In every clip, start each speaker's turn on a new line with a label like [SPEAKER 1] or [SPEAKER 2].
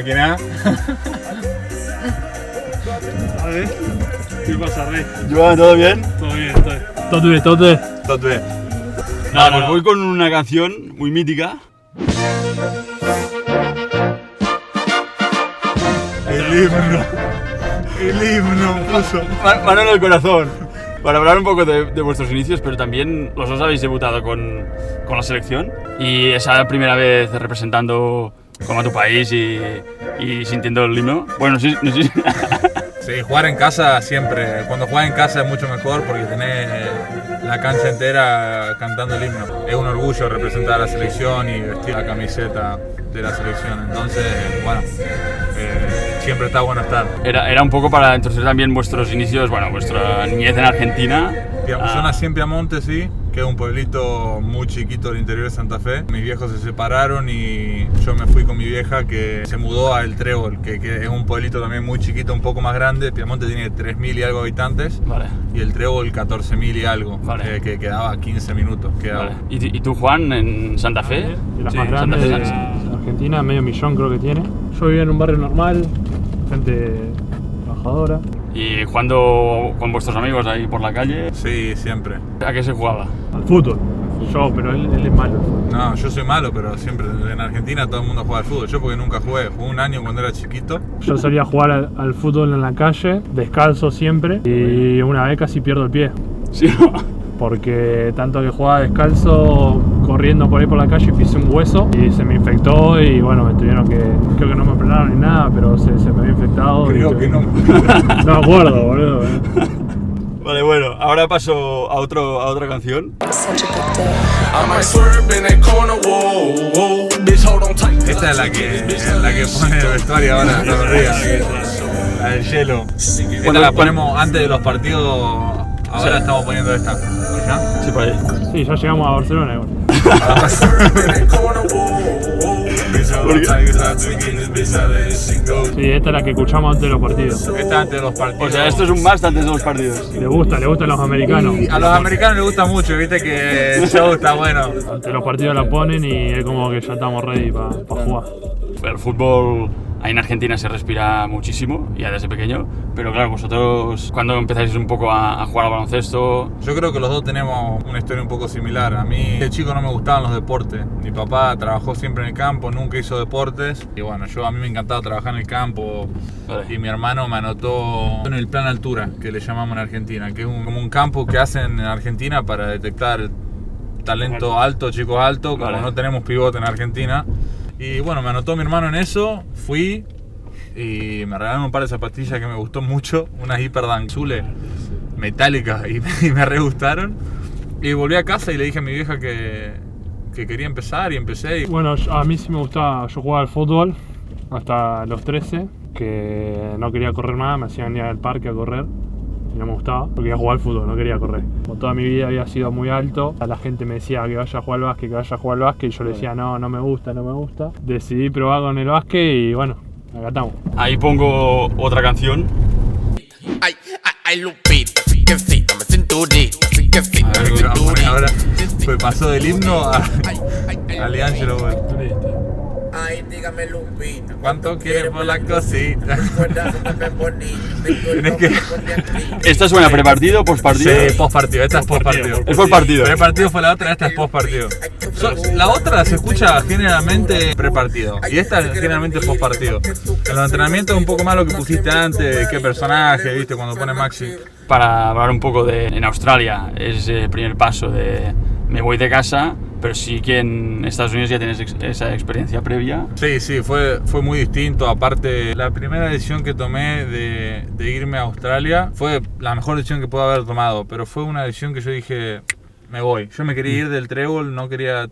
[SPEAKER 1] máquina.
[SPEAKER 2] A ver, ¿qué pasa, Rey?
[SPEAKER 1] Joan, ¿todo bien?
[SPEAKER 2] Todo bien, todo bien. Todo bien.
[SPEAKER 1] Todo bien. Nada, pues voy con una canción muy mítica.
[SPEAKER 3] El himno puso.
[SPEAKER 1] Mano en el corazón. Para hablar un poco de vuestros inicios, pero también los dos habéis debutado con la selección. Y esa primera vez representando como a tu país y sintiendo el himno. Bueno, sí.
[SPEAKER 3] Sí, jugar en casa siempre. Cuando juegas en casa es mucho mejor porque tenés la cancha entera cantando el himno. Es un orgullo representar a la selección y vestir la camiseta de la selección. Entonces, bueno, siempre está bueno estar.
[SPEAKER 1] Era un poco para entonces también vuestros inicios, bueno, vuestra niñez en Argentina.
[SPEAKER 3] Yo nací en Piamonte, sí, que es un pueblito muy chiquito del interior de Santa Fe. Mis viejos se separaron y yo me fui con mi vieja que se mudó a El Trébol, que es un pueblito también muy chiquito, un poco más grande. Piamonte tiene 3.000 y algo habitantes,
[SPEAKER 1] Vale.
[SPEAKER 3] Y El Trébol 14.000 y algo,
[SPEAKER 1] Vale.
[SPEAKER 3] que quedaba 15 minutos.
[SPEAKER 1] Vale. ¿Y tú, Juan, en Santa Fe?
[SPEAKER 2] De las
[SPEAKER 1] Sí,
[SPEAKER 2] más
[SPEAKER 1] Santa
[SPEAKER 2] grandes
[SPEAKER 1] Fe,
[SPEAKER 2] de Argentina, medio millón creo que tiene. Yo vivía en un barrio normal, gente trabajadora.
[SPEAKER 1] ¿Y jugando con vuestros amigos ahí por la calle?
[SPEAKER 3] Sí, siempre.
[SPEAKER 1] ¿A qué se jugaba?
[SPEAKER 2] Al fútbol. Yo, pero él es malo.
[SPEAKER 3] No, yo soy malo, pero siempre en Argentina todo el mundo juega al fútbol. Yo porque nunca jugué un año cuando era chiquito.
[SPEAKER 2] Yo solía jugar al fútbol en la calle, descalzo siempre, y una vez casi pierdo el pie.
[SPEAKER 1] Sí.
[SPEAKER 2] Porque tanto que jugaba descalzo, corriendo por ahí por la calle, pisé un hueso y se me infectó y bueno, me tuvieron que, creo que no me operaron ni nada, pero se me había infectado.
[SPEAKER 3] Creo que no.
[SPEAKER 2] No me acuerdo, boludo.
[SPEAKER 1] Vale, bueno, ahora paso a otra canción.
[SPEAKER 3] Esta es la que pone el vestuario ahora todos los días. La del hielo. Esta la ponemos antes de los partidos. Ahora estamos poniendo esta. ¿Ya?
[SPEAKER 1] Sí, por ahí.
[SPEAKER 2] Sí, ya llegamos a Barcelona igual. Sí, esta es la que escuchamos antes de los partidos.
[SPEAKER 3] Esta antes de los partidos.
[SPEAKER 1] O sea, esto es un must antes de los partidos.
[SPEAKER 2] Le gustan los americanos.
[SPEAKER 3] Y a los americanos les gusta mucho, viste que el show está bueno.
[SPEAKER 2] Antes de los partidos la ponen y es como que ya estamos ready para jugar.
[SPEAKER 1] El fútbol ahí en Argentina se respira muchísimo, ya desde pequeño, pero claro, vosotros, ¿cuándo empezáis un poco a jugar al baloncesto?
[SPEAKER 3] Yo creo que los dos tenemos una historia un poco similar. A mí de chico no me gustaban los deportes. Mi papá trabajó siempre en el campo, nunca hizo deportes. Y bueno, a mí me encantaba trabajar en el campo.
[SPEAKER 1] Vale.
[SPEAKER 3] Y mi hermano me anotó en el plan altura, que le llamamos en Argentina, que es como un campo que hacen en Argentina para detectar talento alto, chicos altos, como
[SPEAKER 1] Vale.
[SPEAKER 3] no tenemos pivote en Argentina. Y bueno, me anotó mi hermano en eso, fui y me regalaron un par de zapatillas que me gustó mucho, unas Hyperdunk azules metálicas y me re gustaron. Y volví a casa y le dije a mi vieja que quería empezar y empecé.
[SPEAKER 2] Bueno, a mí sí me gustaba, yo jugaba al fútbol hasta los 13, que no quería correr más, me hacían ir al parque a correr y no me gustaba, porque quería jugar al fútbol, no quería correr. Como toda mi vida había sido muy alto, la gente me decía que vaya a jugar al básquet, y yo le decía no me gusta. Decidí probar con el básquet y bueno, acá estamos.
[SPEAKER 1] Ahí pongo otra canción.
[SPEAKER 4] Ay, Lupita, que sí, dame cinturita, que sí,
[SPEAKER 3] A ver,
[SPEAKER 4] dame
[SPEAKER 3] ¿qué vamos a poner
[SPEAKER 4] cinturita.
[SPEAKER 3] ahora? Pues pasó del himno a Liangelo.
[SPEAKER 4] Ay, dígame, Lupita.
[SPEAKER 3] ¿Cuánto quieres por la cosita?
[SPEAKER 4] Tienes
[SPEAKER 3] que-
[SPEAKER 1] ¿Esta suena prepartido o postpartido?
[SPEAKER 3] Sí, postpartido, esta es postpartido.
[SPEAKER 1] Es postpartido.
[SPEAKER 3] Prepartido fue la otra, esta es postpartido. La otra se escucha generalmente prepartido y esta generalmente es postpartido. En los entrenamientos es un poco más lo que pusiste antes, qué personaje, viste, cuando pone Maxi.
[SPEAKER 1] Para hablar un poco de en Australia, es el primer paso de me voy de casa, pero sí que en Estados Unidos ya tienes esa experiencia previa.
[SPEAKER 3] Sí, fue muy distinto. Aparte, la primera decisión que tomé de irme a Australia fue la mejor decisión que puedo haber tomado, pero fue una decisión que yo dije, me voy. Yo me quería ir del Trébol, no quería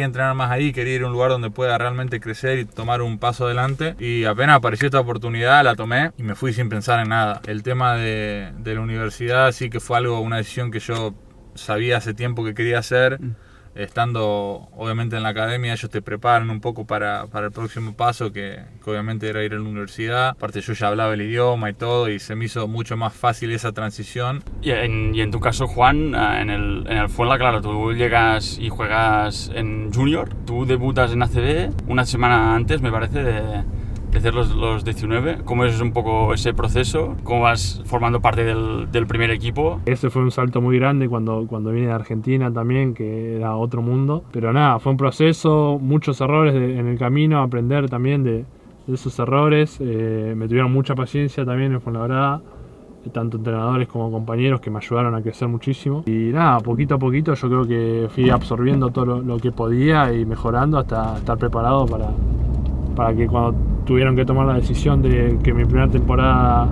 [SPEAKER 3] entrenar más ahí, quería ir a un lugar donde pueda realmente crecer y tomar un paso adelante. Y apenas apareció esta oportunidad, la tomé y me fui sin pensar en nada. El tema de la universidad sí que fue una decisión que yo sabía hace tiempo que quería hacer. Estando obviamente en la academia, ellos te preparan un poco para el próximo paso, que obviamente era ir a la universidad. Aparte yo ya hablaba el idioma y todo, y se me hizo mucho más fácil esa transición.
[SPEAKER 1] Y en tu caso, Juan, en el Fuenlabrada, tú llegas y juegas en Junior, tú debutas en ACB una semana antes, me parece, hacer los 19. ¿Cómo es un poco ese proceso? ¿Cómo vas formando parte del primer equipo?
[SPEAKER 2] Ese fue un salto muy grande cuando vine de Argentina también, que era otro mundo. Pero nada, fue un proceso, muchos errores en el camino, aprender también de esos errores. Me tuvieron mucha paciencia también en Fuenlabrada, tanto entrenadores como compañeros que me ayudaron a crecer muchísimo. Y nada, poquito a poquito yo creo que fui absorbiendo todo lo que podía y mejorando hasta estar preparado para que cuando tuvieron que tomar la decisión de que mi primera temporada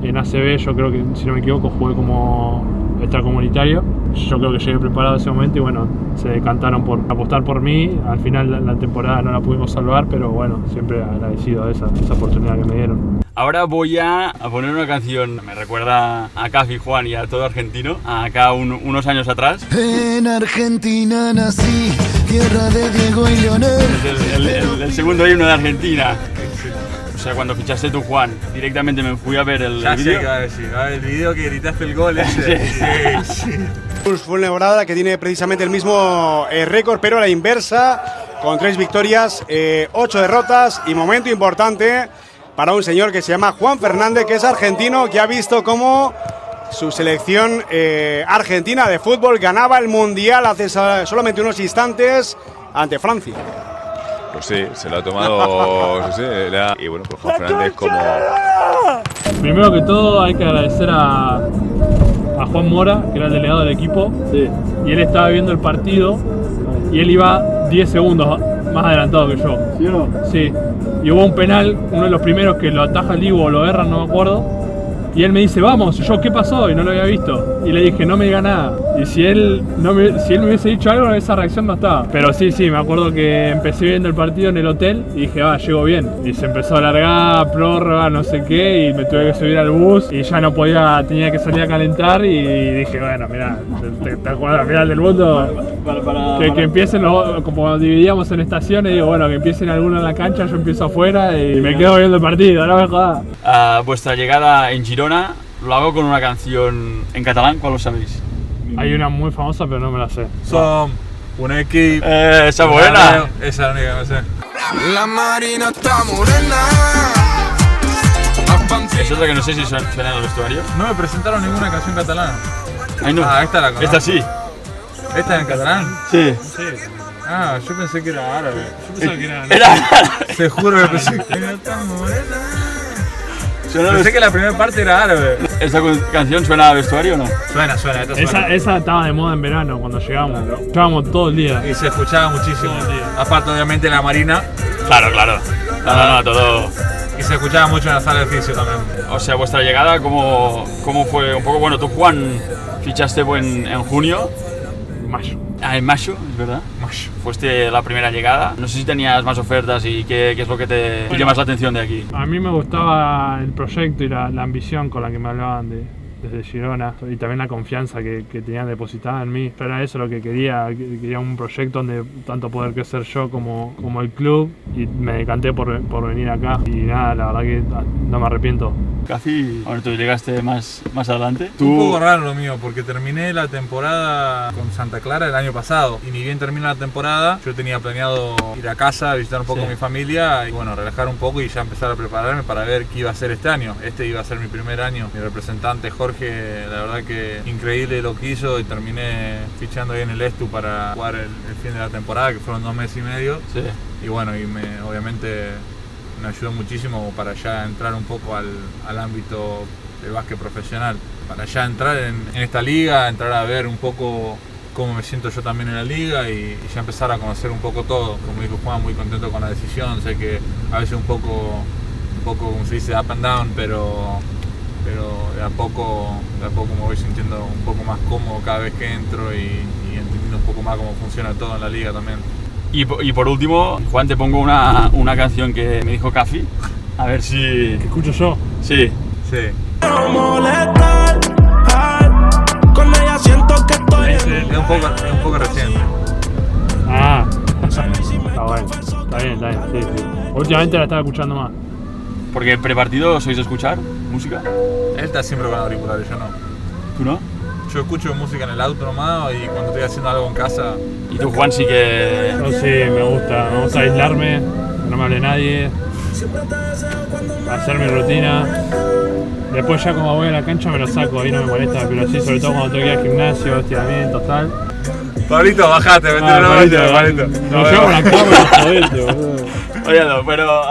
[SPEAKER 2] en ACB, yo creo que, si no me equivoco, jugué como extracomunitario. Yo creo que llegué preparado a ese momento y bueno, se decantaron por apostar por mí. Al final la temporada no la pudimos salvar, pero bueno, siempre agradecido a esa oportunidad que me dieron.
[SPEAKER 1] Ahora voy a poner una canción, me recuerda a Cafi, Juan y a todo argentino, acá unos años atrás.
[SPEAKER 5] En Argentina nací, tierra de Diego y Leonel.
[SPEAKER 1] Es el segundo himno de Argentina. O sea, cuando fichaste tú, Juan, directamente me fui a ver el
[SPEAKER 3] Ya sé
[SPEAKER 1] vídeo.
[SPEAKER 3] qué va a decir. El video que gritaste el gol ese. Sí.
[SPEAKER 6] Fuenlabrada, que tiene precisamente el mismo récord, pero a la inversa, con 3 victorias, 8 derrotas y momento importante para un señor que se llama Juan Fernández, que es argentino, que ha visto cómo su selección argentina de fútbol ganaba el Mundial hace solamente unos instantes ante Francia.
[SPEAKER 7] Pues sí, se lo ha tomado. Sí, y bueno, pues Juan Fernández como.
[SPEAKER 2] Primero que todo hay que agradecer a Juan Mora, que era el delegado del equipo, y él estaba viendo el partido y él iba 10 segundos más adelantado que yo. ¿Sí o no? Sí. Y hubo un penal, uno de los primeros que lo ataja el Dibu o lo erran, no me acuerdo. Y él me dice, vamos, y yo, ¿qué pasó? Y no lo había visto. Y le dije, no me diga nada. Y si él me hubiese dicho algo, esa reacción no estaba. Pero sí, me acuerdo que empecé viendo el partido en el hotel y dije, llego bien. Y se empezó a alargar, prórroga, no sé qué, y me tuve que subir al bus y ya no podía, tenía que salir a calentar y dije, bueno, mirá, ¿te acuerdas al final del mundo? Que empiecen, como dividíamos en estaciones, digo, bueno, que empiecen algunos en la cancha, yo empiezo afuera y me quedo viendo el partido, no me jodas.
[SPEAKER 1] Vuestra llegada en Girona lo hago con una canción en catalán, ¿cuál lo sabéis?
[SPEAKER 2] Hay una muy famosa, pero no me la sé.
[SPEAKER 3] Son un equipo.
[SPEAKER 1] Esa buena.
[SPEAKER 3] Esa es la única que me sé.
[SPEAKER 5] La marina está morena.
[SPEAKER 1] Es otra que no sé si suena en el vestuario.
[SPEAKER 3] No me presentaron ninguna canción catalana.
[SPEAKER 1] Ay, no.
[SPEAKER 3] Esta la conozco.
[SPEAKER 1] Esta sí.
[SPEAKER 3] ¿Esta es en catalán?
[SPEAKER 1] Sí.
[SPEAKER 3] Yo pensé que era árabe.
[SPEAKER 2] Yo pensaba que era...
[SPEAKER 3] Te juro que pensé que era tan morena.
[SPEAKER 1] Suena
[SPEAKER 3] Pensé que la primera parte era árabe.
[SPEAKER 1] ¿Esta canción suena a vestuario o no?
[SPEAKER 3] Suena, esta suena.
[SPEAKER 2] Esa estaba de moda en verano cuando llegamos. Llegábamos todo el día.
[SPEAKER 3] Y se escuchaba muchísimo. Aparte, obviamente, la marina.
[SPEAKER 1] Claro. No, todo.
[SPEAKER 3] Y se escuchaba mucho en la sala de oficio también.
[SPEAKER 1] O sea, vuestra llegada, ¿cómo fue? Un poco, bueno, tú, Juan, fichaste en junio.
[SPEAKER 2] Mayo.
[SPEAKER 1] En mayo, es verdad.
[SPEAKER 3] Mayo.
[SPEAKER 1] Fuiste la primera llegada. No sé si tenías más ofertas y qué es lo que te llama más la atención de aquí.
[SPEAKER 2] A mí me gustaba el proyecto y la ambición con la que me hablaban desde Girona y también la confianza que tenían depositada en mí. Era eso lo que quería un proyecto donde tanto poder crecer yo como el club, y me decanté por venir acá y nada, la verdad que no me arrepiento.
[SPEAKER 1] Casi, ahora tú llegaste más adelante.
[SPEAKER 3] Un poco raro lo mío, porque terminé la temporada con Santa Clara el año pasado y ni bien termina la temporada, yo tenía planeado ir a casa, visitar un poco a mi familia y bueno, relajar un poco y ya empezar a prepararme para ver qué iba a ser este año. Este iba a ser mi primer año. Mi representante Jorge, la verdad que increíble lo que hizo, y terminé fichando ahí en el Estu para jugar el fin de la temporada, que fueron 2 meses y medio.
[SPEAKER 1] Sí.
[SPEAKER 3] Y bueno, obviamente me ayudó muchísimo para ya entrar un poco al ámbito del básquet profesional, para ya entrar en esta liga, entrar a ver un poco cómo me siento yo también en la liga y ya empezar a conocer un poco todo. Como dijo Juan, muy contento con la decisión, sé que a veces un poco como se dice, up and down, pero de a poco me voy sintiendo un poco más cómodo cada vez que entro y entendiendo un poco más cómo funciona todo en la liga también.
[SPEAKER 1] Y por último, Juan, te pongo una canción que me dijo Cafi. A ver si...
[SPEAKER 2] ¿Qué escucho yo?
[SPEAKER 1] Sí.
[SPEAKER 3] Sí. Es un poco reciente.
[SPEAKER 2] Está bueno. Está bien, sí. Últimamente la estaba escuchando más.
[SPEAKER 1] Porque prepartido sois de escuchar música.
[SPEAKER 3] Él está siempre con auriculares, yo no.
[SPEAKER 1] ¿Tú no?
[SPEAKER 3] Yo escucho música en el auto nomás y cuando estoy haciendo algo en casa.
[SPEAKER 1] Y tú, Juan, sí que...
[SPEAKER 2] Yo sí, me gusta aislarme, que no me hable nadie. hacer mi rutina. Después ya como voy a la cancha me lo saco, ahí no me molesta, pero sí, sobre todo cuando tengo que ir al gimnasio, estiramientos, tal.
[SPEAKER 3] Pablito, bajate, vete
[SPEAKER 2] Pablito,
[SPEAKER 3] Pablito.
[SPEAKER 2] nos llevamos la cámara, jodete, boludo.
[SPEAKER 1] Oye, no, pero